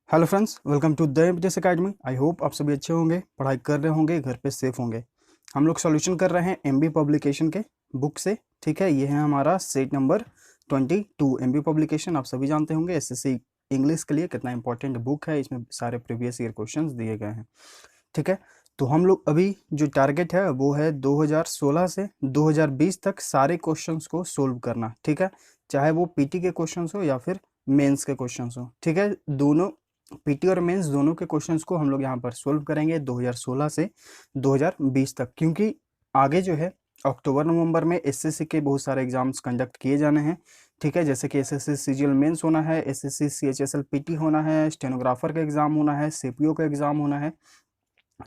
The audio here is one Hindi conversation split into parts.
Hello friends, welcome to the MTS academy. I hope आप सभी अच्छे होंगे, पढ़ाई कर रहे होंगे, घर पे सेफ होंगे। हम लोग सॉल्यूशन कर रहे हैं एमबी पब्लिकेशन के बुक से। ठीक है, ये है हमारा सेट नंबर 22। एमबी पब्लिकेशन आप सभी जानते होंगे एसएससी इंग्लिश के लिए कितना इंपॉर्टेंट बुक है। इसमें सारे प्रीवियस ईयर क्वेश्चंस दिए गए हैं। ठीक है, तो हम लोग अभी जो टारगेट है वो है 2016 से 2020 तक सारे क्वेश्चंस को सोल्व करना। ठीक है, चाहे वो पीटी के क्वेश्चंस हो या फिर मेंस के क्वेश्चंस हो। ठीक है, दोनों पीटी और मेंस दोनों के क्वेश्चंस को हम लोग यहाँ पर सोल्व करेंगे 2016 से 2020 तक, क्योंकि आगे जो है अक्टूबर नवंबर में एसएससी के बहुत सारे एग्जाम्स कंडक्ट किए जाने हैं। ठीक है, जैसे कि एसएससी सीजीएल मेंस होना है, एसएससी सीएचएसएल पीटी होना है, स्टेनोग्राफर का एग्जाम होना है, सीपीओ का एग्जाम होना है।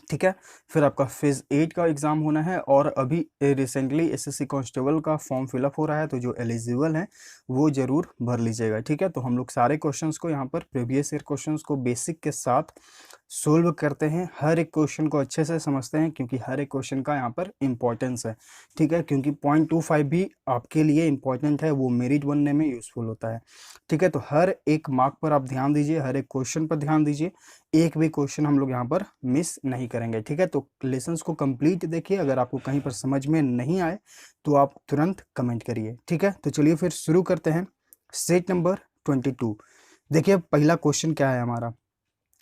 ठीक है, फिर आपका फेज 8 का एग्जाम होना है, और अभी रिसेंटली एसएससी कांस्टेबल का फॉर्म फिलअप हो रहा है, तो जो एलिजिबल हैं वो जरूर भर लीजिएगा। ठीक है, तो हम लोग सारे क्वेश्चंस को यहाँ पर प्रीवियस ईयर क्वेश्चंस को बेसिक के साथ सोल्व करते हैं। हर एक क्वेश्चन को अच्छे से समझते हैं, क्योंकि हर एक क्वेश्चन का यहाँ पर इंपॉर्टेंस है। ठीक है, क्योंकि 0.25 भी आपके लिए इंपॉर्टेंट है, वो मेरिट बनने में यूजफुल होता है। ठीक है, तो हर एक मार्क पर आप ध्यान दीजिए, हर एक क्वेश्चन पर ध्यान दीजिए, एक भी क्वेश्चन हम लोग यहाँ पर मिस नहीं करेंगे। ठीक है, तो लेसन्स को कंप्लीट देखिए। अगर आपको कहीं पर समझ में नहीं आए तो आप तुरंत कमेंट करिए। ठीक है, तो चलिए फिर शुरू करते हैं। Set number 22। देखिए पहला क्वेश्चन क्या है हमारा,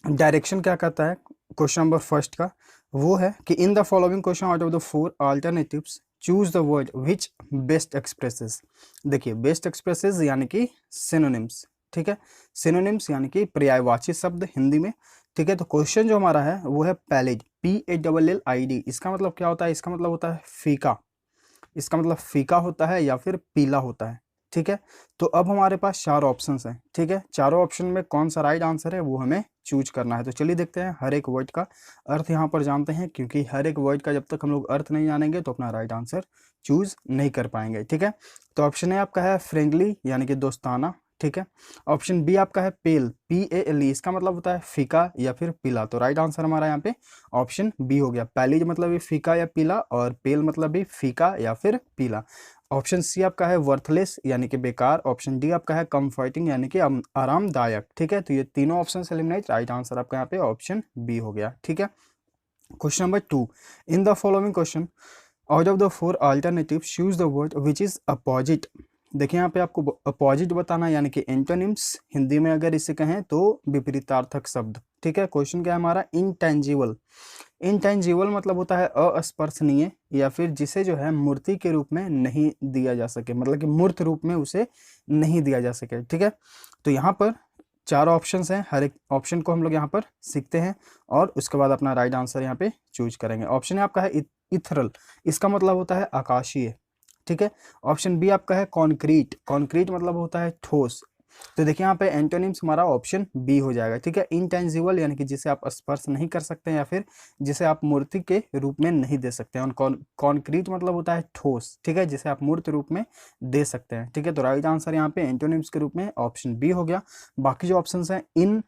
डायरेक्शन क्या कहता है क्वेश्चन नंबर फर्स्ट का, वो है कि in the following question out of the 4 alternatives choose the word which best expresses. देखिए बेस्ट एक्सप्रेसेस यानी कि सिनोनिम्स। ठीक है, सिनोनिम्स यानी कि पर्यायवाची शब्द हिंदी में। ठीक है, तो क्वेश्चन जो हमारा है वो है पैलिड, PALLID। इसका मतलब क्या होता है? इसका मतलब होता है फीका। इसका मतलब फीका होता है या फिर पीला होता है। ठीक है, तो अब हमारे पास चार ऑप्शंस हैं। ठीक है, चारों ऑप्शन में कौन सा राइट आंसर है वो हमें चूज करना है। तो चलिए देखते हैं, हर एक वर्ड का अर्थ यहाँ पर जानते हैं, क्योंकि हर एक वर्ड का जब तक हम लोग अर्थ नहीं जानेंगे तो अपना राइट आंसर चूज नहीं कर पाएंगे। ठीक है, तो ऑप्शन ए आपका है फ्रेंडली यानी कि दोस्ताना। ठीक है, ऑप्शन बी आपका है पेल, PALE। इसका मतलब होता है फीका या फिर पीला। तो राइट आंसर हमारा यहाँ पे ऑप्शन बी हो गया। पैलिड मतलब भी फीका या पीला, और पेल मतलब भी फीका या फिर पीला। ऑप्शन सी आपका है वर्थलेस यानी कि बेकार। ऑप्शन डी आपका है कंफर्टिंग यानी कि आरामदायक। ठीक है, तो ये तीनों ऑप्शन एलिमिनेट, राइट आंसर आपका यहाँ पे ऑप्शन बी हो गया। ठीक है, question number 2। In the following question out of the 4 alternative choose the word which is opposite. देखिए यहाँ पे आपको अपोजिट बताना, यानी कि एंटोनिम्स हिंदी में अगर इसे कहें तो विपरीतार्थक शब्द। ठीक है, क्वेश्चन क्या है हमारा, इंटेंजिबल। इंटेंजिबल मतलब होता है अस्पर्शनीय, या फिर जिसे जो है मूर्ति के रूप में नहीं दिया जा सके, मतलब कि मूर्त रूप में उसे नहीं दिया जा सके। ठीक है, तो यहाँ पर चार ऑप्शंस हैं, हर एक ऑप्शन को हम लोग यहाँ पर सीखते हैं और उसके बाद अपना राइट आंसर यहाँ पे चूज करेंगे। ऑप्शन आपका है इथरल। इसका मतलब होता है आकाशीय। ठीक है, ऑप्शन बी आपका है कॉन्क्रीट। कॉन्क्रीट मतलब होता है ठोस। तो देखिए यहाँ पे एंटोनिम्स हमारा ऑप्शन बी हो जाएगा। ठीक है, इंटेंजिबल यानी कि जिसे आप स्पर्श नहीं कर सकते हैं या फिर जिसे आप मूर्ति के रूप में नहीं दे सकते हैं, और कॉन्क्रीट मतलब होता है ठोस। ठीक है, जिसे आप मूर्त रूप में दे सकते हैं। ठीक है, तो राइट आंसर यहाँ पे एंटोनिम्स के रूप में ऑप्शन बी हो गया। बाकी जो ऑप्शन हैं, इन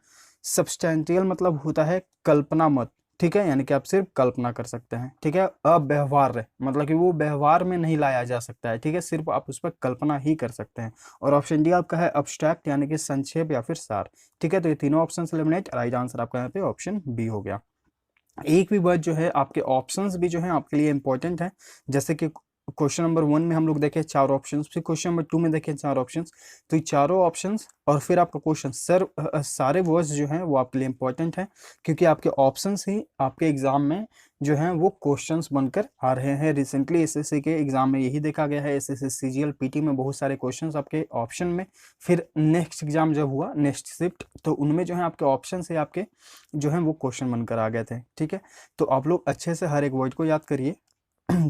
सब्सटेंटियल मतलब होता है कल्पना मत। ठीक है, यानी कि आप सिर्फ कल्पना कर सकते हैं। ठीक है, अव्यवहार्य मतलब कि वो व्यवहार में नहीं लाया जा सकता है। ठीक है, सिर्फ आप उस पर कल्पना ही कर सकते हैं। और ऑप्शन डी आपका है अब्स्ट्रैक्ट यानी कि संक्षेप या फिर सार। ठीक है, तो ये तीनों ऑप्शन एलिमिनेट, राइट आंसर आपका यहाँ पे ऑप्शन बी हो गया। एक भी वर्ड जो है, आपके ऑप्शंस भी जो है आपके लिए इंपॉर्टेंट है। जैसे कि क्वेश्चन नंबर 1 में हम लोग देखें चार ऑप्शंस, फिर क्वेश्चन नंबर 2 में देखें चार ऑप्शंस। तो ये चारों ऑप्शंस और फिर आपका क्वेश्चन सारे वर्ड्स जो हैं वो आपके लिए इंपॉर्टेंट है, क्योंकि आपके ऑप्शंस ही आपके एग्जाम में जो हैं वो क्वेश्चंस बनकर आ रहे हैं। रिसेंटली एसएससी के एग्जाम में यही देखा गया है, एसएससी सीजीएल पीटी में बहुत सारे क्वेश्चंस आपके ऑप्शन में। फिर नेक्स्ट एग्जाम जब हुआ नेक्स्ट शिफ्ट, तो उनमें जो है आपके ऑप्शन से आपके जो है वो क्वेश्चन बनकर आ गए थे। ठीक है, तो आप लोग अच्छे से हर एक वर्ड को याद करिए।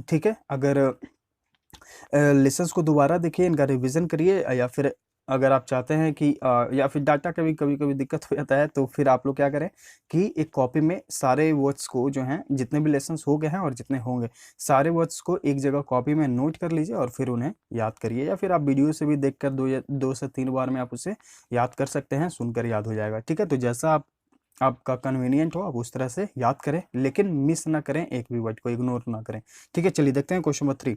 ठीक है, अगर लेसन्स को दोबारा देखिए, इनका रिवीजन करिए, या फिर अगर आप चाहते हैं कि या फिर डाटा कभी कभी दिक्कत हो जाता है, तो फिर आप लोग क्या करें कि एक कॉपी में सारे वर्ड्स को जो हैं, जितने भी लेसन्स हो गए हैं और जितने होंगे, सारे वर्ड्स को एक जगह कॉपी में नोट कर लीजिए और फिर उन्हें याद करिए, या फिर आप वीडियो से भी देखकर 2 से 3 बार में आप उसे याद कर सकते हैं, सुनकर याद हो जाएगा। ठीक है, तो जैसा आपका कन्वीनियंट हो आप उस तरह से याद करें, लेकिन मिस ना करें, एक भी वर्ड को इग्नोर ना करें। ठीक है, चलिए देखते हैं क्वेश्चन नंबर 3।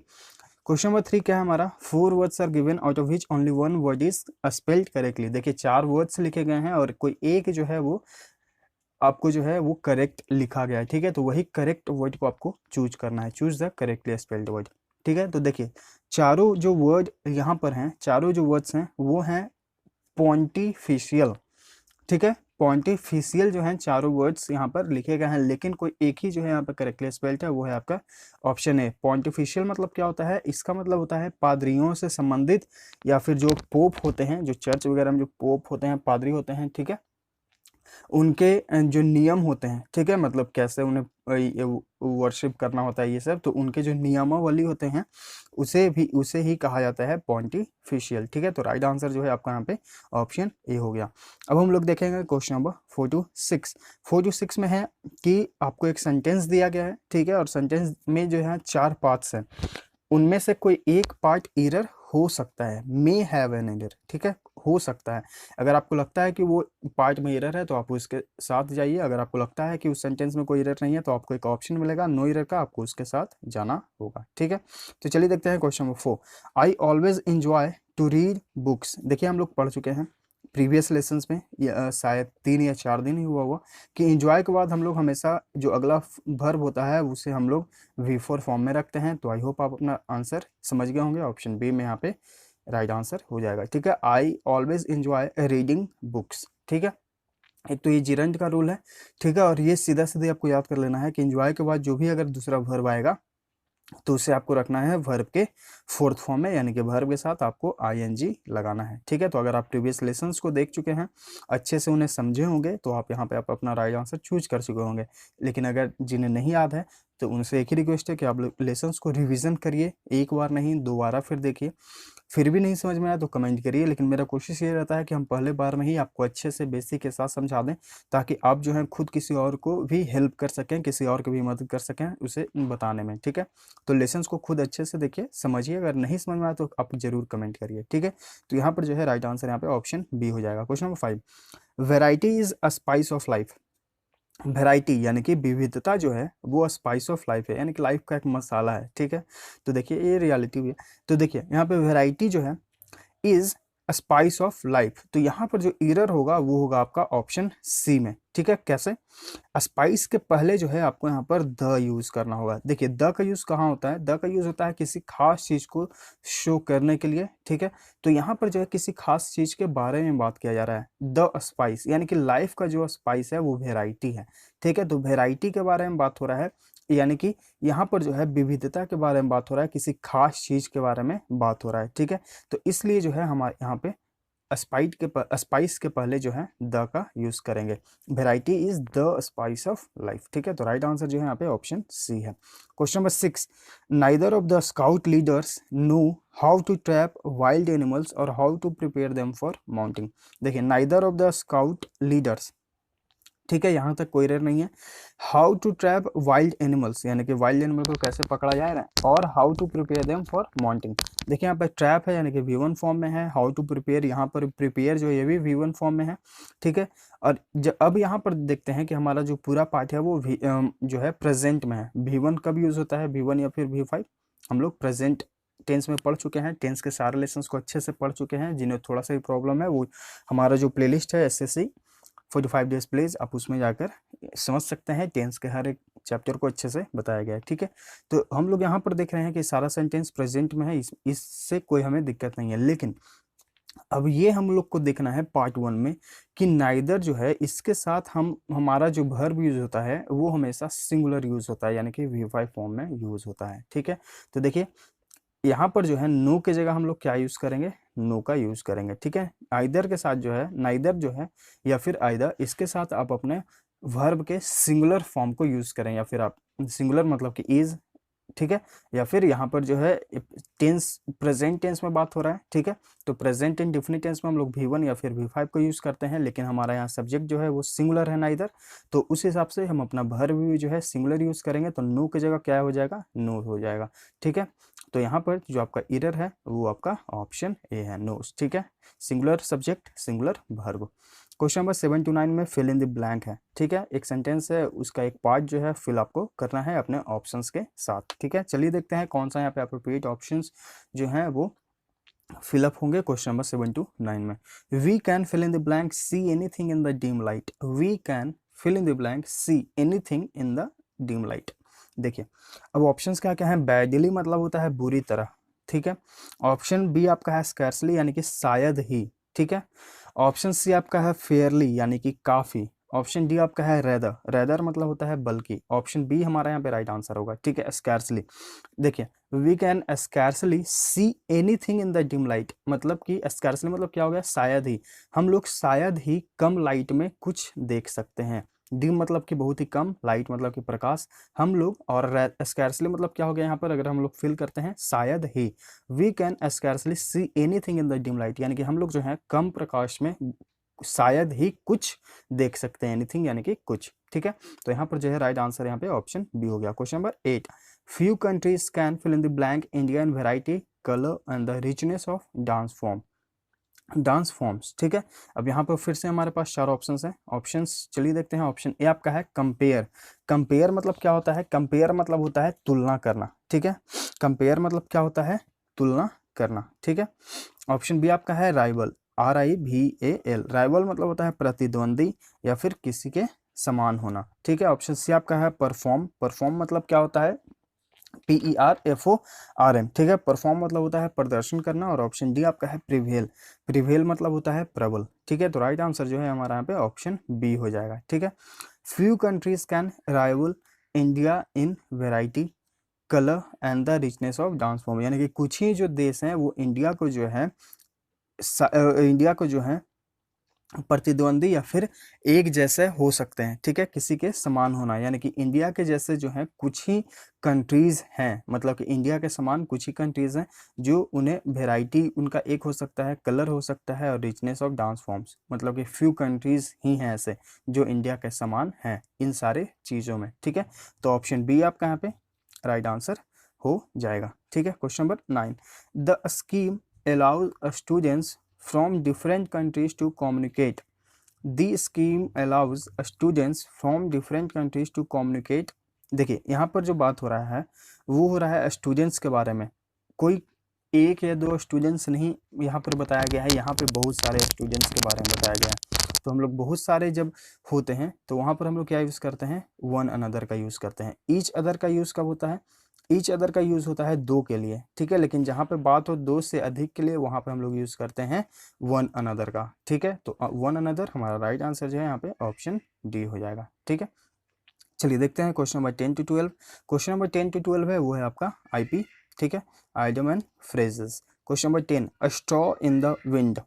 क्वेश्चन नंबर 3 क्या है हमारा, 4 words are given out of which only 1 word is spelled correctly. देखिए 4 वर्ड्स लिखे गए हैं और कोई एक जो है वो आपको जो है वो करेक्ट लिखा गया है, ठीक है। तो वही करेक्ट वर्ड को आपको चूज करना है, choose the correctly spelled word, ठीक है। तो देखिए चारों जो वर्ड यहाँ पर हैं, चारों जो वर्ड्स हैं वो हैं पॉन्टिफिशियल, ठीक है। पॉन्टिफिशियल जो है चारों वर्ड्स यहाँ पर लिखे गए हैं, लेकिन कोई एक ही जो है यहाँ पर करेक्टली स्पेल्ड है, वो है आपका ऑप्शन ए। पॉन्टिफिशियल मतलब क्या होता है, इसका मतलब होता है पादरियों से संबंधित, या फिर जो पोप होते हैं, जो चर्च वगैरह में जो पोप होते हैं, पादरी होते हैं, ठीक है, उनके जो नियम होते हैं, ठीक है, मतलब कैसे उन्हें वर्शिप करना होता है, ये सब, तो उनके जो नियमावली होते हैं उसे ही कहा जाता है पॉन्टिफिशियल, ठीक है। तो राइट आंसर जो है आपका यहाँ पे ऑप्शन ए हो गया। अब हम लोग देखेंगे क्वेश्चन नंबर 4 to 6। 4 to 6 में है कि आपको एक सेंटेंस दिया गया है, ठीक है, और सेंटेंस में जो है 4 पार्ट्स हैं, उनमें से कोई एक पार्ट एरर हो सकता है, मे हैव एन एरर, ठीक है, हो सकता है। अगर आपको लगता है कि वो पार्ट में एरर है तो आप उसके साथ जाइए, अगर आपको लगता है कि उस सेंटेंस में कोई एरर नहीं है तो आपको एक ऑप्शन मिलेगा नो एरर का, आपको उसके साथ जाना होगा, ठीक है। तो चलिए देखते हैं question number 4। I always enjoy to read books. देखिए हम लोग पढ़ चुके हैं प्रीवियस लेसन्स में, शायद 3 या 4 दिन ही हुआ हुआ कि इंजॉय के बाद हम लोग हमेशा जो अगला वर्ब होता है उसे हम लोग V4 फॉर्म में रखते हैं। तो आई होप आप अपना आंसर समझ गए होंगे, ऑप्शन बी में यहाँ पे राइट आंसर हो जाएगा, ठीक है। आई ऑलवेज इंजॉय रीडिंग बुक्स, ठीक है। एक तो ये जिरंट का रूल है, ठीक है, और ये सीधा सीधे आपको याद कर लेना है कि इंजॉय के बाद जो भी अगर दूसरा वर्ब आएगा तो उसे आपको रखना है वर्ब के 4th फॉर्म में, यानी कि वर्ब के साथ आपको ING लगाना है, ठीक है। तो अगर आप प्रीवियस लेसन्स को देख चुके हैं, अच्छे से उन्हें समझे होंगे, तो आप यहाँ पे आप अपना राइट आंसर चूज कर चुके होंगे। लेकिन अगर जिन्हें नहीं याद है तो उनसे एक ही रिक्वेस्ट है कि आप लेसन्स को रिविजन करिए, एक बार नहीं 2 बार फिर देखिए, फिर भी नहीं समझ में आया तो कमेंट करिए। लेकिन मेरा कोशिश ये रहता है कि हम पहले बार में ही आपको अच्छे से बेसिक के साथ समझा दें, ताकि आप जो है खुद किसी और को भी हेल्प कर सकें, किसी और की भी मदद कर सकें उसे बताने में, ठीक है। तो लेसन्स को खुद अच्छे से देखिए, समझिए, अगर नहीं समझ में आया तो आप जरूर कमेंट करिए, ठीक है। तो यहाँ पर जो है राइट आंसर यहाँ पे ऑप्शन बी हो जाएगा। Question number 5, variety is a spice of life. Variety यानी कि विविधता जो है वो स्पाइस ऑफ लाइफ है, यानी कि लाइफ का एक मसाला है, ठीक है। तो देखिए ये रियलिटी भी है। तो देखिए यहाँ पे वैरायटी जो है इज स्पाइस ऑफ लाइफ, तो यहाँ पर जो एरर होगा वो होगा आपका ऑप्शन सी में, ठीक है। कैसे, स्पाइस के पहले जो है आपको यहाँ पर द यूज करना होगा। देखिए द का यूज कहाँ होता है, द का यूज होता है किसी खास चीज को शो करने के लिए, ठीक है। तो यहाँ पर जो है किसी खास चीज के बारे में बात किया जा रहा है, द स्पाइस, यानी कि लाइफ का जो स्पाइस है वो वेराइटी है, ठीक है। तो वेराइटी के बारे में बात हो रहा है, यानी कि यहाँ पर जो है विविधता के बारे में बात हो रहा है, किसी खास चीज के बारे में बात हो रहा है, ठीक है। तो इसलिए जो है हमारे यहाँ पे स्पाइस के पहले जो है द का यूज करेंगे। Variety is the spice of life, ठीक है। तो राइट आंसर जो है यहाँ पे ऑप्शन सी है। Question number 6, neither of the scout leaders know how to trap wild animals और how to prepare them for mounting. देखिए neither of the scout leaders, ठीक है, यहाँ तक कोई एरर नहीं है। How to trap wild animals, यानी कि वाइल्ड एनिमल को कैसे पकड़ा जाए ना, और how to prepare them for mounting. देखिए यहाँ पे ट्रैप है यानी कि V1 फॉर्म में है, हाउ टू प्रिपेयर यहाँ पर प्रिपेयर जो है ये भी V1 फॉर्म में है, ठीक है। और अब यहाँ पर देखते हैं कि हमारा जो पूरा पार्ट है वो जो है प्रेजेंट में है। V1 कब यूज होता है, V1 या फिर V5, हम लोग प्रेजेंट टेंस में पढ़ चुके हैं, टेंस के सारे लेसन्स को अच्छे से पढ़ चुके हैं। जिन्हें थोड़ा सा ही प्रॉब्लम है वो हमारा जो प्लेलिस्ट है SSC 45 डेज प्लीज, आप उसमें जाकर समझ सकते हैं, टेंस के हर एक चैप्टर को अच्छे से बताया गया है, ठीक है। तो हम लोग यहाँ पर देख रहे हैं कि सारा सेंटेंस प्रेजेंट में है, इससे कोई हमें दिक्कत नहीं है। लेकिन अब ये हम लोग को देखना है पार्ट 1 में कि नाइदर जो है इसके साथ हमारा जो वर्ब यूज होता है वो हमेशा सिंगुलर यूज होता है, यानी कि V5 फॉर्म में यूज होता है, ठीक है। तो देखिए यहाँ पर जो है नो की जगह हम लोग क्या यूज करेंगे, नो का यूज करेंगे, ठीक है। आइदर के साथ जो है नाइदर जो है या फिर आइदर, इसके साथ आप अपने वर्ब के सिंगुलर फॉर्म को यूज करें, या फिर आप सिंगुलर मतलब कि इज, ठीक है, या फिर यहाँ पर जो है टेंस प्रेजेंट टेंस में बात हो रहा है, ठीक है। तो प्रेजेंट एंड डिफिनिट टेंस में हम लोग V1 या फिर V5 को यूज करते हैं, लेकिन हमारा यहाँ सब्जेक्ट जो है वो सिंगुलर है नाइदर, तो उस हिसाब से हम अपना वर्ब भी जो है सिंगुलर यूज करेंगे। तो नो की जगह क्या हो जाएगा, नो हो जाएगा, ठीक है। तो यहाँ पर जो आपका एरर है वो आपका ऑप्शन ए है, नोज। ठीक है, singular subject singular verb. Question number 7 to 9 में फिल इन द ब्लैंक है। ठीक है, एक सेंटेंस है, उसका एक पार्ट जो है फिल आपको करना है अपने ऑप्शंस के साथ। ठीक है, चलिए देखते हैं कौन सा यहाँ पे अप्रोप्रिएट ऑप्शंस जो हैं वो फिलअप होंगे क्वेश्चन नंबर 7 to 9 में। We can fill in the blank see anything in the dim light. We can fill in the blank see anything in the dim light. देखिए अब ऑप्शंस क्या क्या है, बैडली मतलब होता है बुरी तरह। ठीक है, ऑप्शन बी आपका है स्कैर्सली यानी कि शायद ही। ठीक है, ऑप्शन सी आपका है फेयरली यानी कि काफी। ऑप्शन डी आपका है रेदर, रेदर मतलब होता है बल्कि। ऑप्शन बी हमारा यहाँ पे राइट आंसर होगा। ठीक है, स्कैर्सली। देखिए we can scarcely see anything in the dim light, मतलब कि स्कैर्सली मतलब क्या हो गया, शायद ही। हम लोग शायद ही कम लाइट में कुछ देख सकते हैं। डिम मतलब कि बहुत ही कम, लाइट मतलब कि प्रकाश। हम लोग और स्कैर्सली मतलब क्या हो गया यहाँ पर, अगर हम लोग फिल करते हैं शायद ही। We can scarcely see anything in the dim light यानी कि हम लोग जो है कम प्रकाश में शायद ही कुछ देख सकते हैं, एनीथिंग यानी कि कुछ। ठीक है, तो यहाँ पर जो है राइट आंसर यहाँ पे ऑप्शन बी हो गया। Question number 8, few countries can fill in the blank India in variety, colour and the richness of dance form. Dance forms. ठीक है, अब यहाँ पर फिर से हमारे पास 4 ऑप्शंस हैं। ऑप्शंस चलिए देखते हैं। ऑप्शन ए आपका है कंपेयर। कंपेयर मतलब क्या होता है, कंपेयर मतलब होता है तुलना करना। ठीक है, कंपेयर मतलब क्या होता है, तुलना करना। ठीक है, ऑप्शन बी आपका है राइवल, RIVAL। राइवल मतलब होता है प्रतिद्वंदी या फिर किसी के समान होना। ठीक है, ऑप्शन सी आपका है परफॉर्म। परफॉर्म मतलब क्या होता है, PERFORM। ठीक है, परफॉर्म मतलब होता है प्रदर्शन करना। और ऑप्शन डी आपका है प्रिवेल। प्रिवेल मतलब होता है प्रबल। ठीक है, तो राइट आंसर जो है हमारा यहाँ पे ऑप्शन बी हो जाएगा। ठीक है, few countries can rival India in variety, colour and the richness of dance form, यानी कि कुछ ही जो देश हैं वो इंडिया को जो है प्रतिद्वंदी या फिर एक जैसे हो सकते हैं। ठीक है, किसी के समान होना, यानी कि इंडिया के जैसे जो है कुछ ही कंट्रीज हैं, मतलब कि इंडिया के समान कुछ ही कंट्रीज हैं जो उन्हें वेराइटी उनका एक हो सकता है, कलर हो सकता है और रिचनेस ऑफ डांस फॉर्म्स, मतलब कि फ्यू कंट्रीज ही हैं ऐसे जो इंडिया के समान हैं इन सारे चीज़ों में। ठीक है, तो ऑप्शन बी आपका यहाँ पे राइट आंसर हो जाएगा। ठीक है, question number 9, the scheme allows students from different countries to communicate. The scheme allows students from different countries to communicate. देखिए यहाँ पर जो बात हो रहा है वो हो रहा है स्टूडेंट्स के बारे में। कोई एक या दो स्टूडेंट्स नहीं यहाँ पर बताया गया है, यहाँ पे बहुत सारे स्टूडेंट्स के बारे में बताया गया है। तो हम लोग बहुत सारे जब होते हैं तो वहाँ पर हम लोग क्या यूज़ करते हैं, वन अनदर का यूज़ करते हैं। ईच अदर का यूज़ कब होता है, ईच अदर का यूज़ होता है दो के लिए। ठीक है, लेकिन जहाँ पे बात हो दो से अधिक के लिए वहाँ पे हम लोग यूज़ करते हैं वन अनदर का। ठीक है, तो वन अनदर हमारा राइट आंसर जो है यहाँ पे ऑप्शन डी हो जाएगा। ठीक है, चलिए देखते हैं question number 10 to 12। Question number 10 to 12 है वो है आपका IP। ठीक है, idiom and phrases. Question number 10, a straw in the wind.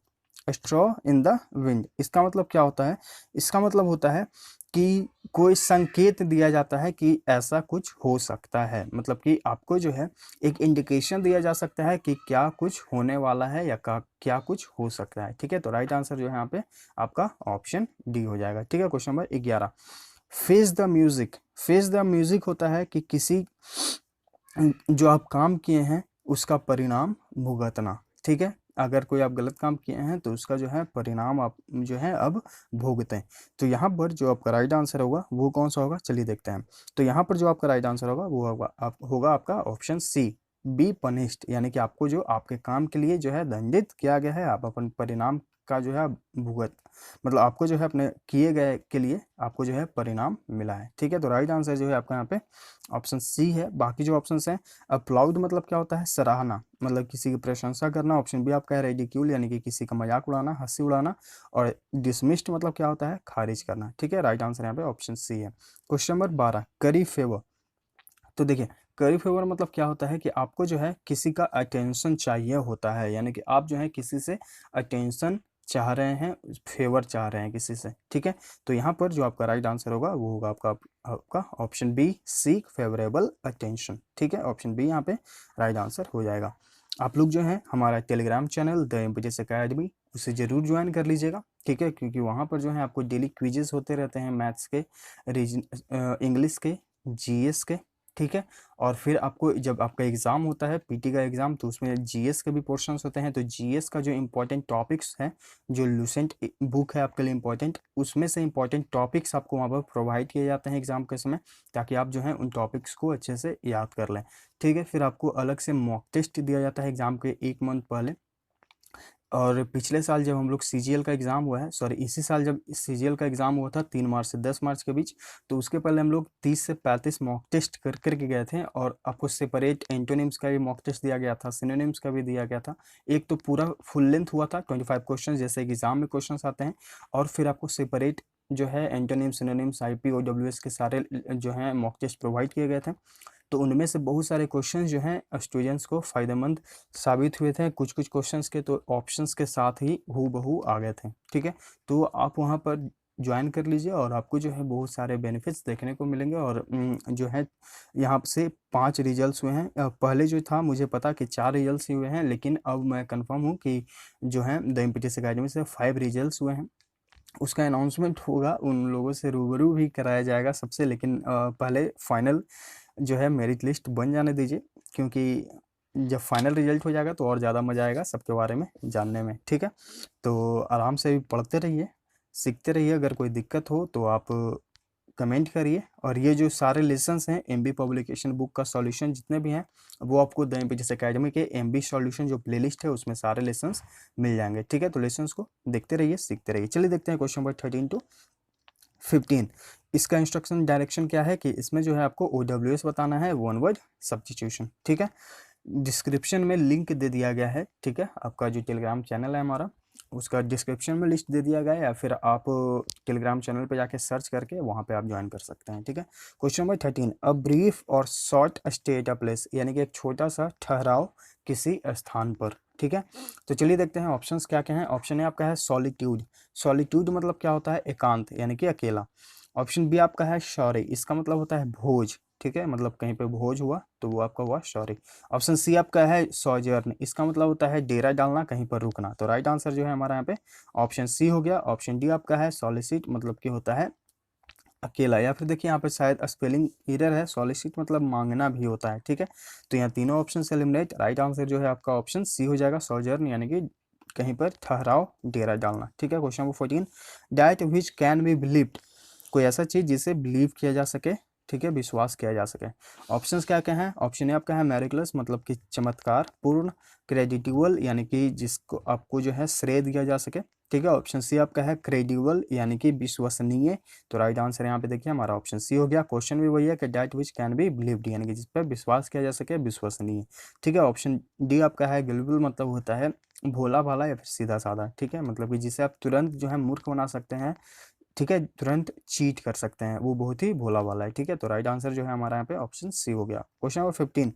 A straw in the wind, इसका मतलब क्या होता है, इसका मतलब होता है कि कोई संकेत दिया जाता है कि ऐसा कुछ हो सकता है, मतलब कि आपको जो है एक इंडिकेशन दिया जा सकता है कि क्या कुछ होने वाला है या क्या कुछ हो सकता है। ठीक है, तो राइट आंसर जो है यहाँ पे आपका ऑप्शन डी हो जाएगा। ठीक है, question number 11, face the music. Face the music होता है कि किसी जो आप काम किए हैं उसका परिणाम भुगतना। ठीक है, अगर कोई आप गलत काम किए हैं तो उसका जो है परिणाम आप जो है अब भुगतें। तो यहाँ पर जो आपका राइट आंसर होगा वो कौन सा होगा, चलिए देखते हैं। तो यहाँ पर जो आपका राइट आंसर होगा वो होगा आपका ऑप्शन सी, बी पनिश्ड, यानी कि आपको जो आपके काम के लिए जो है दंडित किया गया है, आप अपन परिणाम का जो है भुगत, मतलब आपको जो है अपने किए गए के लिए आपको जो है परिणाम मिला है। ठीक है, तो राइट आंसर जो है आपका यहाँ पे ऑप्शन सी है। बाकी जो ऑप्शंस हैं, अप्लाउड मतलब क्या होता है, सराहना, मतलब किसी की प्रशंसा करना। ऑप्शन बी आपका है रेडिक्यूल, यानी कि किसी का मजाक उड़ाना, हंसी उड़ाना। और डिसमिस्ड मतलब क्या होता है, खारिज करना। ठीक है, राइट आंसर यहाँ पे ऑप्शन सी है। क्वेश्चन नंबर 12, करी फेवर। तो देखिए करी फेवर मतलब क्या होता है कि आपको जो है किसी का अटेंशन चाहिए होता है, यानी कि आप जो है किसी से अटेंशन चाह रहे हैं, फेवर चाह रहे हैं किसी से। ठीक है, तो यहाँ पर जो आपका राइट आंसर होगा वो होगा आपका option B, seek favourable attention. ठीक है, ऑप्शन बी यहाँ पे राइट आंसर हो जाएगा। आप लोग जो है हमारा टेलीग्राम चैनल द एमपीटीएस अकेडमी उसे ज़रूर ज्वाइन कर लीजिएगा। ठीक है, क्योंकि वहाँ पर जो है आपको डेली क्विजेस होते रहते हैं, मैथ्स के, इंग्लिश के, GS के। ठीक है। और फिर आपको जब आपका एग्ज़ाम होता है पीटी का एग्ज़ाम, तो उसमें जीएस के भी पोर्शंस होते हैं, तो जीएस का जो इम्पोर्टेंट टॉपिक्स हैं, जो लूसेंट बुक है आपके लिए इम्पोर्टेंट, उसमें से इम्पोर्टेंट टॉपिक्स आपको वहाँ पर प्रोवाइड किए जाते हैं एग्ज़ाम के समय, ताकि आप जो है उन टॉपिक्स को अच्छे से याद कर लें। ठीक है। फिर आपको अलग से मॉक टेस्ट दिया जाता है एग्ज़ाम के 1 मंथ पहले। और पिछले साल जब हम लोग सीजीएल का एग्ज़ाम हुआ है, सॉरी इसी साल जब सीजीएल का एग्ज़ाम हुआ था 3 मार्च से 10 मार्च के बीच, तो उसके पहले हम लोग 30 से 35 मॉक टेस्ट कर के गए थे, और आपको सेपरेट एंटोनिम्स का भी मॉक टेस्ट दिया गया था, सिनोनिम्स का भी दिया गया था। एक तो पूरा फुल लेंथ हुआ था 25 क्वेश्चन जैसे एग्ज़ाम में क्वेश्चन आते हैं, और फिर आपको सेपरेट जो है एंटोनिम, सिनोनिम्स, आईपी और डब्ल्यूएस के सारे जो हैं मॉक टेस्ट प्रोवाइड किए गए थे। तो उनमें से बहुत सारे क्वेश्चंस जो हैं स्टूडेंट्स को फ़ायदेमंद साबित हुए थे। कुछ-कुछ क्वेश्चंस के तो ऑप्शंस के साथ ही हूबहू आ गए थे, ठीक है? तो आप वहाँ पर जॉइन कर लीजिए और आपको जो है बहुत सारे बेनिफिट्स देखने को मिलेंगे। और जो है यहाँ से 5 रिजल्ट्स हुए हैं। पहले जो था मुझे पता कि 4 रिजल्ट्स ही हुए हैं, लेकिन अब मैं कन्फर्म हूँ कि जो है द इम्पीटियस अकेडमी से 5 रिजल्ट्स हुए हैं। उसका अनाउंसमेंट होगा, उन लोगों से रूबरू भी कराया जाएगा सबसे, लेकिन पहले फाइनल जो है मेरिट लिस्ट बन जाने दीजिए, क्योंकि जब फाइनल रिजल्ट हो जाएगा तो और ज़्यादा मज़ा आएगा सबके बारे में जानने में, ठीक है? तो आराम से भी पढ़ते रहिए, सीखते रहिए। अगर कोई दिक्कत हो तो आप कमेंट करिए। और ये जो सारे लेसन्स हैं एमबी पब्लिकेशन बुक का सॉल्यूशन जितने भी हैं, वो आपको द इम्पीटियस अकेडमी के एमबी सॉल्यूशन जो प्लेलिस्ट है उसमें सारे लेसन्स मिल जाएंगे, ठीक है? तो लेसन्स को देखते रहिए, सीखते रहिए। चलिए देखते हैं क्वेश्चन नंबर 13 टू 15। इसका इंस्ट्रक्शन डायरेक्शन क्या है कि इसमें जो है आपको OWS बताना है, वन वर्ड सब्स्टिट्यूशन, ठीक है? डिस्क्रिप्शन में लिंक दे दिया गया है, ठीक है? आपका जो टेलीग्राम चैनल है हमारा, उसका डिस्क्रिप्शन में लिस्ट दे दिया गया है, या फिर आप टेलीग्राम चैनल पे जाके सर्च करके वहाँ पे आप ज्वाइन कर सकते हैं, ठीक है? क्वेश्चन नंबर 13, अ ब्रीफ और short stay at a place, यानी कि एक छोटा सा ठहराव किसी स्थान पर, ठीक है? तो चलिए देखते हैं ऑप्शंस क्या क्या हैं। ऑप्शन ए आपका है सॉलिट्यूड। सॉलिट्यूड मतलब क्या होता है? एकांत, यानी कि अकेला। ऑप्शन बी आपका है शौर्य, इसका मतलब होता है भोज, ठीक है? मतलब कहीं पे भोज हुआ तो वो आपका हुआ शौर्य। ऑप्शन सी आपका है सॉजर्न, इसका मतलब होता है डेरा डालना, कहीं पर रुकना। तो राइट आंसर जो है हमारा यहाँ पे ऑप्शन सी हो गया। ऑप्शन डी आपका है सॉलिसिट, मतलब कि होता है अकेला। या फिर देखिए यहाँ पे शायद स्पेलिंग एरर है, सॉलिसिट मतलब मांगना भी होता है, ठीक है? तो यहाँ तीनों ऑप्शन से एलिमिनेट, राइट आंसर जो है आपका ऑप्शन सी हो जाएगा, सॉजर्न, यानी कि कहीं पर ठहराव, डेरा डालना, ठीक है? Question number 14, that which can be believed, कोई ऐसा चीज जिसे बिलीव किया जा सके, ठीक है, विश्वास किया जा सके। ऑप्शंस क्या क्या हैं? ऑप्शन ए आपका है मैरिकुलस, मतलब कि चमत्कार पूर्ण। क्रेडिटेबल, यानी कि जिसको आपको जो है श्रेय दिया जा सके, ठीक है? ऑप्शन सी आपका है क्रेडिबल, यानी कि विश्वसनीय। तो राइट आंसर यहाँ पे देखिए हमारा ऑप्शन सी हो गया। क्वेश्चन भी वही है कि that which can be believed, यानी कि जिस पर विश्वास किया जा सके, विश्वसनीय, ठीक है? ऑप्शन डी आपका है गलबुल, मतलब होता है भोला भाला या फिर सीधा साधा, ठीक है? मतलब कि जिसे आप तुरंत जो है मूर्ख बना सकते हैं, ठीक है? तुरंत चीट कर सकते हैं, वो बहुत ही भोला वाला है, ठीक है? तो राइट आंसर जो है हमारा यहाँ पे ऑप्शन सी हो गया। Question number 15,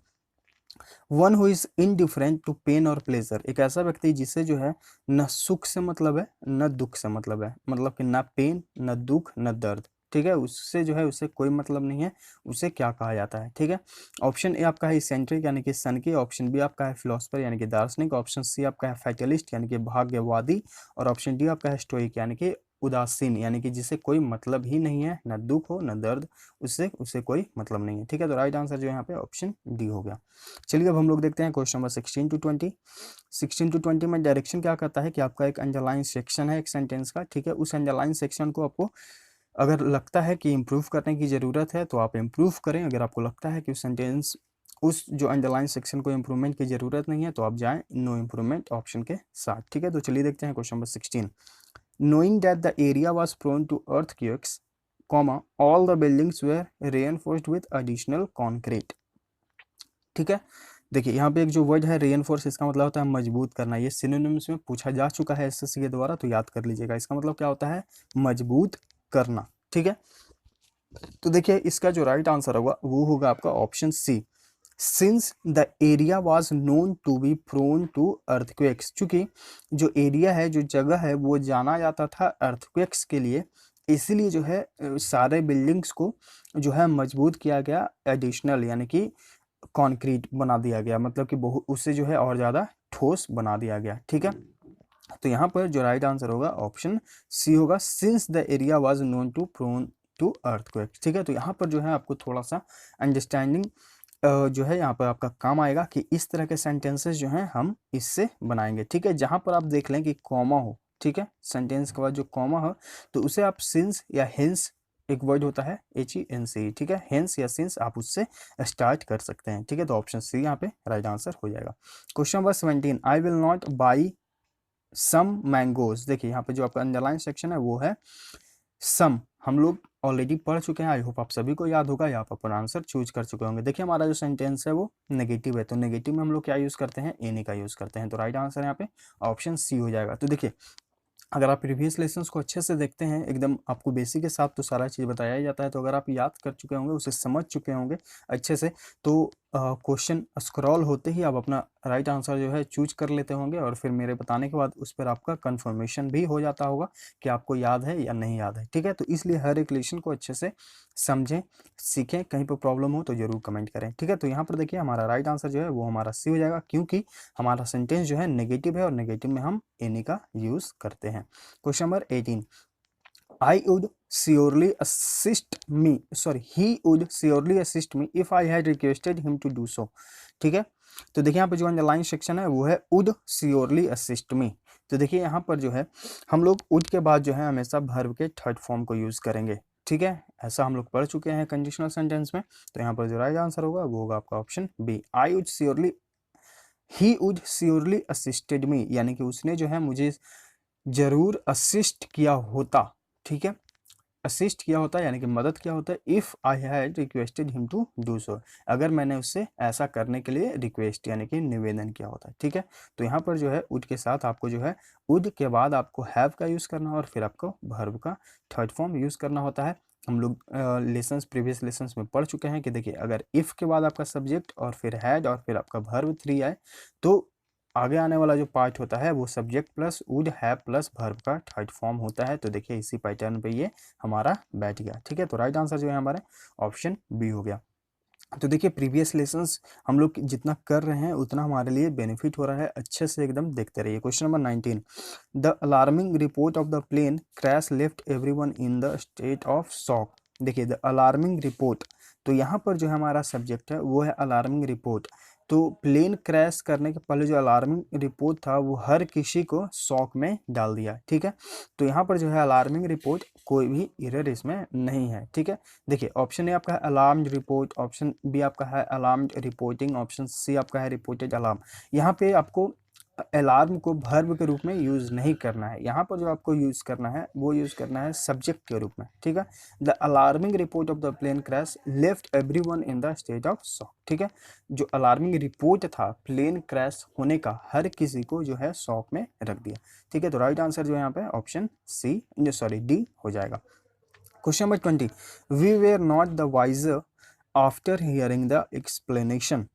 one who is indifferent to pain और प्लेजर, एक ऐसा व्यक्ति जिसे जो है न सुख से मतलब है न दुख से मतलब है, मतलब कि न पेन न दुख न दर्द, ठीक है? उससे जो है उससे कोई मतलब नहीं है, उसे क्या कहा जाता है, ठीक है? ऑप्शन ए आपका है इसेंट्रिक, यानी कि सन की। ऑप्शन बी आपका है फिलोसफर, यानी कि दार्शनिक। ऑप्शन सी आपका है फैटलिस्ट, यानी कि भाग्यवादी। और ऑप्शन डी आपका है स्टोइक, यानी कि उदासीन, यानी कि जिसे कोई मतलब ही नहीं है, न दुख हो न दर्द, उससे उसे कोई मतलब नहीं है, ठीक है? तो राइट आंसर जो है यहाँ पे ऑप्शन डी हो गया। चलिए अब हम लोग देखते हैं क्वेश्चन नंबर 16 टू 20। 16 टू 20 में डायरेक्शन क्या करता है कि आपका एक अंडरलाइन सेक्शन है एक सेंटेंस का, ठीक है? उस अंडरलाइन सेक्शन को आपको अगर लगता है कि इम्प्रूव करने की ज़रूरत है तो आप इम्प्रूव करें। अगर आपको लगता है कि उस सेंटेंस, उस जो अंडरलाइन सेक्शन को इम्प्रूवमेंट की ज़रूरत नहीं है, तो आप जाएं नो इम्प्रूवमेंट ऑप्शन के साथ, ठीक है? तो चलिए देखते हैं question number 16। Knowing that the area was prone to earthquakes, comma, all the buildings were reinforced with additional concrete, ठीक है? देखिए यहाँ पे एक जो वर्ड है reinforce, इसका मतलब होता है मजबूत करना। ये सिनोनिम्स में पूछा जा चुका है एसएससी के द्वारा, तो याद कर लीजिएगा। इसका मतलब क्या होता है? मजबूत करना, ठीक है? तो देखिए इसका जो राइट आंसर होगा वो होगा आपका option C, since the area was known to be prone to earthquakes, चूंकि जो एरिया है, जो जगह है, वो जाना जाता था अर्थक्वेक्स के लिए, इसीलिए जो है सारे बिल्डिंग्स को जो है मजबूत किया गया, एडिशनल, यानी कि कंक्रीट बना दिया गया, मतलब कि बहुत उससे जो है और ज़्यादा ठोस बना दिया गया, ठीक है? तो यहाँ पर जो राइट आंसर होगा ऑप्शन सी होगा, since the area was known to prone to earthquake. ठीक है, तो यहाँ पर जो है आपको थोड़ा सा अंडरस्टैंडिंग जो है यहाँ पर आपका काम आएगा कि इस तरह के सेंटेंसेस जो हैं हम इससे बनाएंगे। ठीक है, जहाँ पर आप देख लें कि कॉमा हो, ठीक है, सेंटेंस के बाद जो कॉमा हो तो उसे आप सिंस या हेंस, एक वर्ड होता है HENC, ठीक है, हेंस या सिंस आप उससे स्टार्ट कर सकते हैं। ठीक है, तो ऑप्शन सी यहाँ पे राइट आंसर हो जाएगा। Question number 17, I will not buy some mangoes. देखिए यहाँ पे जो आपका अंडरलाइन सेक्शन है वो है सम, हम लोग ऑलरेडी पढ़ चुके हैं, आई होप आप सभी को याद होगा, या आप अपना आंसर चूज कर चुके होंगे। देखिए हमारा जो सेंटेंस है वो नेगेटिव है, तो नेगेटिव में हम लोग क्या यूज़ करते हैं, एनी का यूज़ करते हैं, तो राइट आंसर यहाँ पे ऑप्शन सी हो जाएगा। तो देखिए अगर आप प्रीवियस लेसन्स को अच्छे से देखते हैं, एकदम आपको बेसिक के साथ तो सारा चीज़ बताया ही जाता है, तो अगर आप याद कर चुके होंगे, उसे समझ चुके होंगे अच्छे से, तो क्वेश्चन स्क्रॉल होते ही आप अपना राइट आंसर जो है चूज कर लेते होंगे, और फिर मेरे बताने के बाद उस पर आपका कंफर्मेशन भी हो जाता होगा कि आपको याद है या नहीं याद है। ठीक है, तो इसलिए हर एक लेसन को अच्छे से समझें, सीखें, कहीं पर प्रॉब्लम हो तो जरूर कमेंट करें। ठीक है, तो यहाँ पर देखिए हमारा राइट आंसर जो है वो हमारा सी हो जाएगा, क्योंकि हमारा सेंटेंस जो है नेगेटिव है और नेगेटिव में हम एनी का यूज़ करते हैं। Question number 18, I would surely assist me, sorry, he would surely assist me if I had requested him to do so। ठीक है, तो देखिए यहाँ पे जो अंडरलाइन सेक्शन है वो है would surely assist me। तो देखिए यहाँ पर जो है हम लोग would के बाद जो है हमेशा वर्ब के थर्ड फॉर्म को यूज़ करेंगे। ठीक है, ऐसा हम लोग पढ़ चुके हैं कंडीशनल सेंटेंस में, तो यहाँ पर जो राइट आंसर होगा वो होगा आपका option B, I would surely, he would surely assisted me, यानी कि उसने जो है मुझे जरूर असिस्ट किया होता। ठीक है, असिस्ट किया होता यानी कि मदद किया होता, if I had requested him to do so, अगर मैंने उससे ऐसा करने के लिए रिक्वेस्ट यानी कि निवेदन किया होता है। ठीक है, तो यहाँ पर जो है वुड के साथ आपको जो है वुड के बाद आपको हैव का यूज़ करना है और फिर आपको वर्ब का थर्ड फॉर्म यूज़ करना होता है। हम लोग लेसन्स प्रीवियस लेसन्स में पढ़ चुके हैं कि देखिए अगर इफ़ के बाद आपका सब्जेक्ट और फिर हैड और फिर आपका वर्ब 3 आए, तो आगे आने वाला जो पार्ट होता है वो subject plus would have plus verb का थर्ड फॉर्म होता है। तो देखिए इसी पैटर्न पे ये हमारा बैठ गया। ठीक है, तो राइट आंसर जो है हमारा ऑप्शन बी हो गया। तो देखिए प्रीवियस लेसन्स हम लोग जितना कर रहे हैं उतना हमारे लिए बेनिफिट हो रहा है, अच्छे से एकदम देखते रहिए। Question number 19, the alarming report of the plane crash left everyone in the state of shock. देखिए द अलार्मिंग रिपोर्ट, तो यहाँ पर जो है हमारा सब्जेक्ट है वो है अलार्मिंग रिपोर्ट। तो प्लेन क्रैश करने के पहले जो अलार्मिंग रिपोर्ट था वो हर किसी को शॉक में डाल दिया। ठीक है, तो यहाँ पर जो है अलार्मिंग रिपोर्ट, कोई भी एरर इसमें नहीं है। ठीक है, देखिए ऑप्शन ए आपका है अलार्म्ड रिपोर्ट, ऑप्शन बी आपका है अलार्म्ड रिपोर्टिंग, ऑप्शन सी आपका है रिपोर्टेड अलार्म। यहाँ पे आपको अलार्म को वर्ब के रूप में यूज़ नहीं करना है, यहाँ पर जो आपको यूज़ करना है वो यूज़ करना है सब्जेक्ट के रूप में। ठीक है, the alarming report of the plane crash left everyone in the state of shock. ठीक है, जो अलार्मिंग रिपोर्ट था प्लेन क्रैश होने का, हर किसी को जो है शॉक में रख दिया। ठीक है, तो राइट आंसर जो है यहाँ पे ऑप्शन सी, सॉरी डी हो जाएगा। Question number 20, we were not the wiser after hearing the explanation.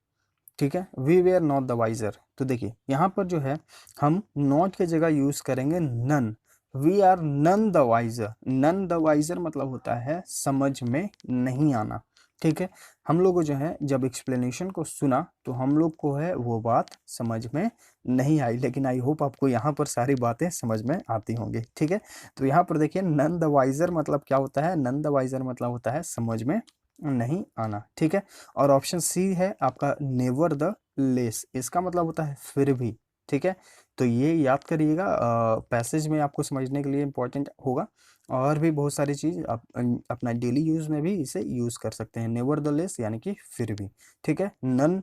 ठीक है, we were not the wiser, तो देखिए यहाँ पर जो है हम नॉट के जगह यूज करेंगे none, we are none the wiser. None the wiser मतलब होता है समझ में नहीं आना। ठीक है, हम लोग को जो है जब एक्सप्लेनेशन को सुना तो हम लोग को है वो बात समझ में नहीं आई, लेकिन आई होप आपको यहाँ पर सारी बातें समझ में आती होंगी। ठीक है, तो यहाँ पर देखिए नन द वाइजर मतलब क्या होता है, नन द वाइजर मतलब होता है समझ में नहीं आना। ठीक है, और ऑप्शन सी है आपका नेवर द लेस, इसका मतलब होता है फिर भी। ठीक है, तो ये याद करिएगा, पैसेज में आपको समझने के लिए इम्पोर्टेंट होगा, और भी बहुत सारी चीज़ आप अपना डेली यूज़ में भी इसे यूज़ कर सकते हैं। नेवर द लेस यानी कि फिर भी। ठीक है, नन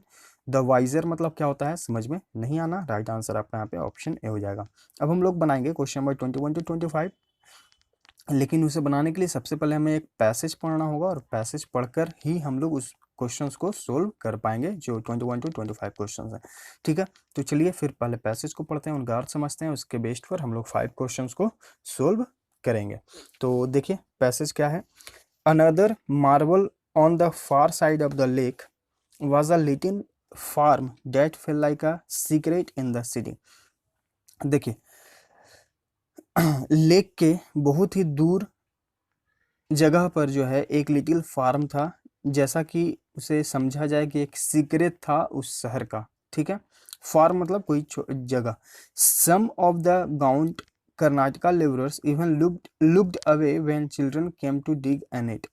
द वाइजर मतलब क्या होता है, समझ में नहीं आना। राइट आंसर आपका यहाँ पे ऑप्शन ए हो जाएगा। अब हम लोग बनाएंगे क्वेश्चन नंबर 21 to 25, लेकिन उसे बनाने के लिए सबसे पहले हमें एक पैसेज पढ़ना होगा, और पैसेज पढ़कर ही हम लोग उस क्वेश्चंस को सोल्व कर पाएंगे जो 21 to 25 क्वेश्चंस हैं। ठीक है, तो चलिए फिर पहले पैसेज को पढ़ते हैं, उनका अर्थ समझते हैं, उसके बेस्ड पर हम लोग 5 क्वेश्चंस को सोल्व करेंगे। तो देखिए पैसेज क्या है, another marvel on the far side of the lake was a little farm that felt like a secret in the city. देखिए लेक के बहुत ही दूर जगह पर जो है एक लिटिल फार्म था, जैसा कि उसे समझा जाए कि एक सीक्रेट था उस शहर का। ठीक है, फार्म मतलब कोई जगह। Some of the gaunt Karnataka laborers even looked away when children came to dig in it.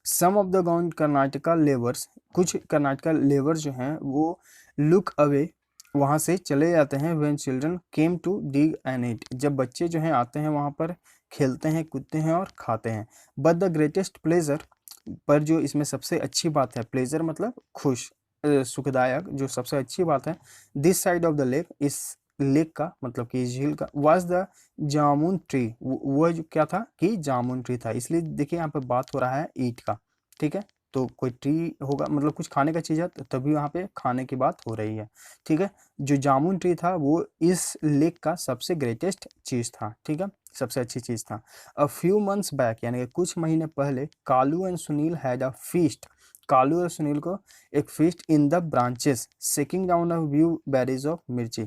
Some of the gone Karnataka labours, कुछ कर्नाटका लेबर जो हैं वो लुक अवे, वहाँ से चले जाते हैं when children came to dig and eat, जब बच्चे जो हैं आते हैं वहाँ पर खेलते हैं, कूदते हैं और खाते हैं. But the greatest pleasure, पर जो इसमें सबसे अच्छी बात है, प्लेजर मतलब खुश, सुखदायक, जो सबसे अच्छी बात है, this side of the lake, इस लेक का मतलब कि झील का, वाज द जामुन ट्री, वो जो क्या था कि जामुन ट्री था. इसलिए देखिए यहाँ पे बात हो रहा है ईट का, ठीक है, तो कोई ट्री होगा मतलब कुछ खाने का चीज़ है, तो तभी वहाँ पे खाने की बात हो रही है, ठीक है. जो जामुन ट्री था वो इस लेक का सबसे ग्रेटेस्ट चीज़ था, ठीक है, सबसे अच्छी चीज़ था. अ फ्यू मंथ्स बैक, यानी कि कुछ महीने पहले, Kalu and Sunil had a feast, Kalu और सुनील को एक feast in the branches shaking down a few berries of mirchi.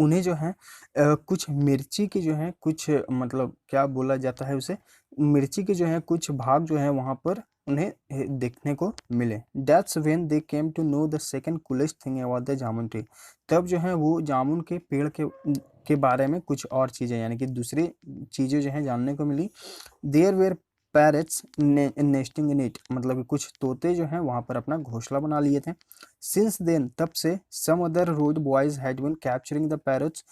उन्हें जो है कुछ मिर्ची की जो है कुछ मतलब क्या बोला जाता है उसे, मिर्ची के जो है कुछ भाग जो है वहाँ पर उन्हें देखने को मिले. That's when they came to know the second coolest thing about the jamun tree. तब जो है वो जामुन के पेड़ के बारे में कुछ और चीज़ें, यानी कि दूसरी चीज़ें जो है जानने को मिली. There were parrots nesting in it, मतलब कि कुछ तोते जो हैं वहाँ पर अपना घोंसला बना लिए थे. सिंस देन, तब से, some other road boys had been capturing the parrots,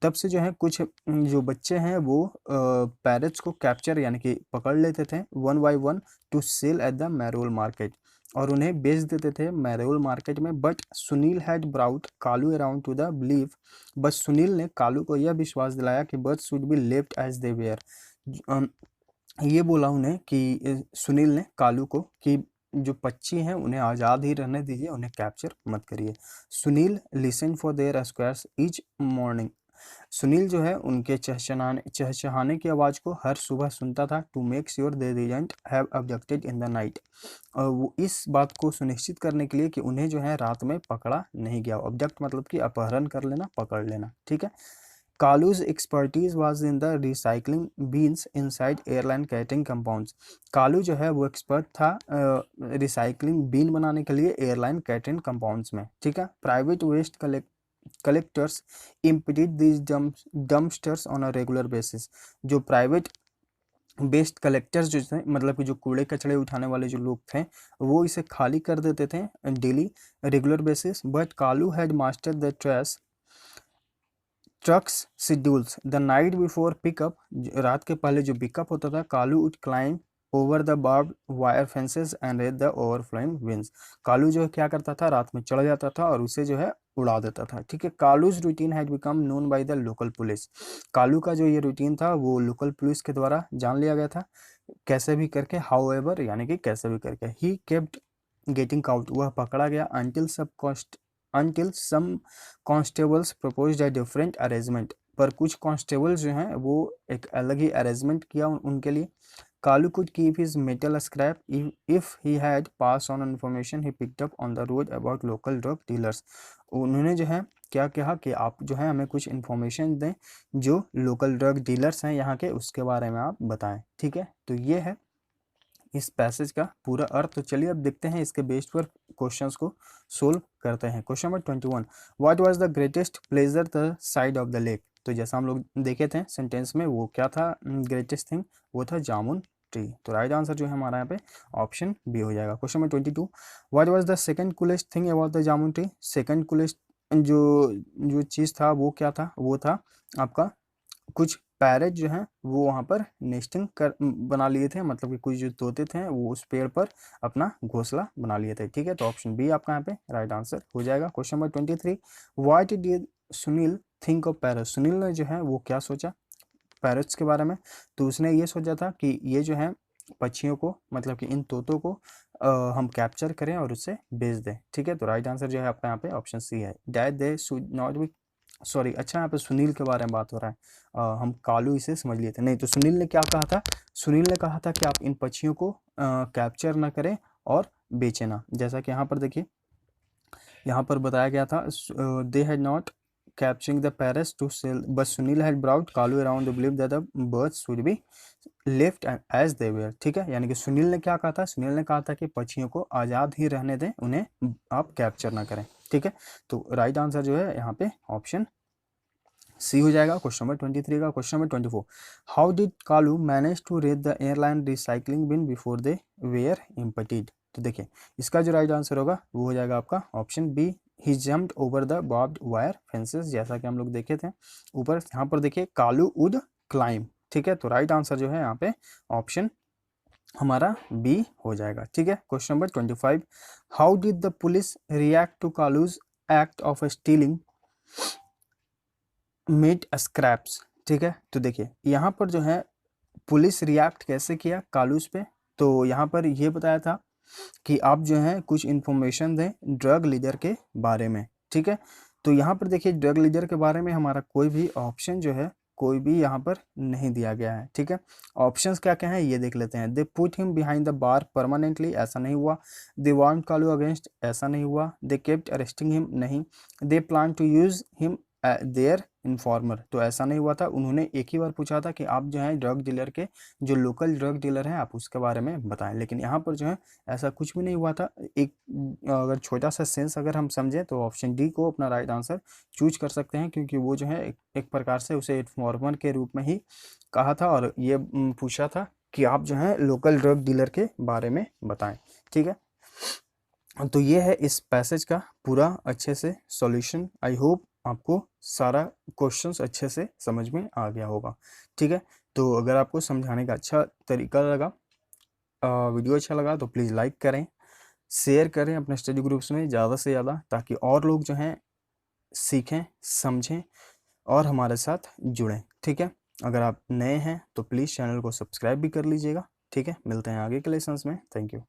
तब से जो है कुछ जो बच्चे हैं वो पैरट्स को कैप्चर यानी कि पकड़ लेते थे one by one to sell at the Marol market, और उन्हें बेच देते थे मैरोल मार्केट में. But Sunil had brought Kalu around to the believe, बस सुनील ने कालू को यह विश्वास दिलाया कि birds should be left as they were. ये बोला उन्हें कि सुनील ने कालू को कि जो पक्षी हैं उन्हें आज़ाद ही रहने दीजिए, उन्हें कैप्चर मत करिए. Sunil listen for their squares each morning, Sunil जो है उनके चहचहाने की आवाज़ को हर सुबह सुनता था. To make sure they didn't have abducted in the night, और वो इस बात को सुनिश्चित करने के लिए कि उन्हें जो है रात में पकड़ा नहीं गया. अब्डक्ट मतलब कि अपहरण कर लेना, पकड़ लेना, ठीक है. Kalu's expertise was in the recycling bins inside airline catering compounds. Kalu जो है वो एक्सपर्ट था रिसाइकलिंग बीन बनाने के लिए एयरलाइन कैटरिंग कंपाउंड्स में, ठीक है. Private waste collectors impeded these dumpsters on a regular basis, जो प्राइवेट वेस्ट कलेक्टर्स जो थे, मतलब कि जो कूड़े कचड़े उठाने वाले जो लोग थे, वो इसे खाली कर देते थे daily regular basis. But Kalu had mastered the trucks schedules the night before pickup, रात के पहले जो पिकअप होता था, Kalu would climb over the barbed wire fences and raid the overflowing winds. Kalu जो है क्या करता था, रात में चढ़ जाता था और उसे जो है उड़ा देता था, ठीक है. Kalu's routine had become known by the local police, Kalu का जो ये रूटीन था वो लोकल पुलिस के द्वारा जान लिया गया था, कैसे भी करके, हाउ एवर यानी कि कैसे भी करके. ही केप्ट गेटिंग आउट, वह पकड़ा गया until some constables proposed a different arrangement, पर कुछ कांस्टेबल जो हैं वो एक अलग ही अरेंजमेंट किया उनके लिए. Kalu could keep his metal scrap if he had passed on information he picked up on the road about local drug dealers. उन्होंने जो है क्या कहा कि आप जो है हमें कुछ इन्फॉर्मेशन दें जो लोकल ड्रग डीलर्स हैं यहाँ के, उसके बारे में आप बताएं, ठीक है. तो ये है इस पैसेज का पूरा अर्थ. तो चलिए अब देखते हैं इसके बेस पर क्वेश्चंस को सोल्व करते हैं. Question number 21, what was the greatest pleasure the side of the lake. तो जैसा हम लोग देखे थे सेंटेंस में, वो क्या था ग्रेटेस्ट थिंग, वो था जामुन ट्री. तो राइट आंसर जो है हमारा यहाँ पे ऑप्शन बी हो जाएगा. Question number 22, what was the second coolest thing about the jamun tree. Second coolest जो चीज़ था वो क्या था, वो था आपका कुछ पैरेट जो हैं वो वहाँ पर नेस्टिंग कर बना लिए थे, मतलब कि कुछ जो तोते थे वो उस पेड़ पर अपना घोंसला बना लिए थे, ठीक है. तो ऑप्शन बी आपका यहाँ पे राइट आंसर हो जाएगा. Question number 23, what did Sunil think of parrot. Sunil ने जो है वो क्या सोचा पैरट्स के बारे में. तो उसने ये सोचा था कि ये जो है पक्षियों को, मतलब कि इन तोतों को हम कैप्चर करें और उससे बेच दें, ठीक है. तो राइट आंसर जो है आपका यहाँ पे ऑप्शन सी है, that they should not be sorry. अच्छा यहाँ पे सुनील के बारे में बात हो रहा है, हम कालू इसे समझ लिए थे. नहीं, तो सुनील ने क्या कहा था, सुनील ने कहा था कि आप इन पक्षियों को कैप्चर ना करें और बेचे ना. जैसा कि यहाँ पर देखिए, यहाँ पर बताया गया था they had not capturing the parrots to sell, but Sunil had brought Kalu around the believe that the birds should be left as they were, ठीक है. यानी कि सुनील ने क्या कहा था, सुनील ने कहा था कि पक्षियों को आज़ाद ही रहने दें, उन्हें आप कैप्चर ना करें, ठीक है. तो राइट आंसर जो है यहाँ पे ऑप्शन सी हो जाएगा क्वेश्चन नंबर 23 का। Question number 24, how did Kalu manage to raise the airline recycling bin before they were emptied. तो देखिए इसका जो राइट आंसर होगा वो हो जाएगा आपका option B, he jumped over the barbed wire fences, जैसा कि हम लोग देखे थे ऊपर। यहाँ पर देखिए कालू वुड क्लाइंब, ठीक है। तो राइट आंसर जो है यहाँ पे ऑप्शन हमारा बी हो जाएगा, ठीक है। Question number 25, how did the police react to Kalu's act of stealing mid scraps, ठीक है। तो देखिए यहाँ पर जो है पुलिस रिएक्ट कैसे किया कालूस पे, तो यहाँ पर ये बताया था कि आप जो है कुछ इन्फॉर्मेशन दें ड्रग लीडर के बारे में, ठीक है। तो यहाँ पर देखिए ड्रग लीडर के बारे में हमारा कोई भी ऑप्शन जो है कोई भी यहाँ पर नहीं दिया गया है, ठीक है। ऑप्शंस क्या क्या हैं ये देख लेते हैं। They put him behind the bar permanently, ऐसा नहीं हुआ। दे वांट कालू अगेंस्ट, ऐसा नहीं हुआ। दे केप्ट अरेस्टिंग हिम, नहीं। They plan to use him their informer, तो ऐसा नहीं हुआ था। उन्होंने एक ही बार पूछा था कि आप जो है ड्रग डीलर के जो लोकल ड्रग डीलर हैं आप उसके बारे में बताएं, लेकिन यहाँ पर जो है ऐसा कुछ भी नहीं हुआ था। एक अगर छोटा सा सेंस अगर हम समझें तो ऑप्शन डी को अपना राइट आंसर चूज कर सकते हैं, क्योंकि वो जो है एक प्रकार से उसे इन्फॉर्मर के रूप में ही कहा था और ये पूछा था कि आप जो है लोकल ड्रग डीलर के बारे में बताएं, ठीक है। तो ये है इस पैसेज का पूरा अच्छे से सॉल्यूशन। आई होप आपको सारा क्वेश्चंस अच्छे से समझ में आ गया होगा, ठीक है। तो अगर आपको समझाने का अच्छा तरीका लगा, वीडियो अच्छा लगा तो प्लीज़ लाइक करें, शेयर करें अपने स्टडी ग्रुप्स में ज़्यादा से ज़्यादा, ताकि और लोग जो हैं सीखें समझें और हमारे साथ जुड़ें, ठीक है। अगर आप नए हैं तो प्लीज़ चैनल को सब्सक्राइब भी कर लीजिएगा, ठीक है। मिलते हैं आगे के लेसन्स में। Thank you.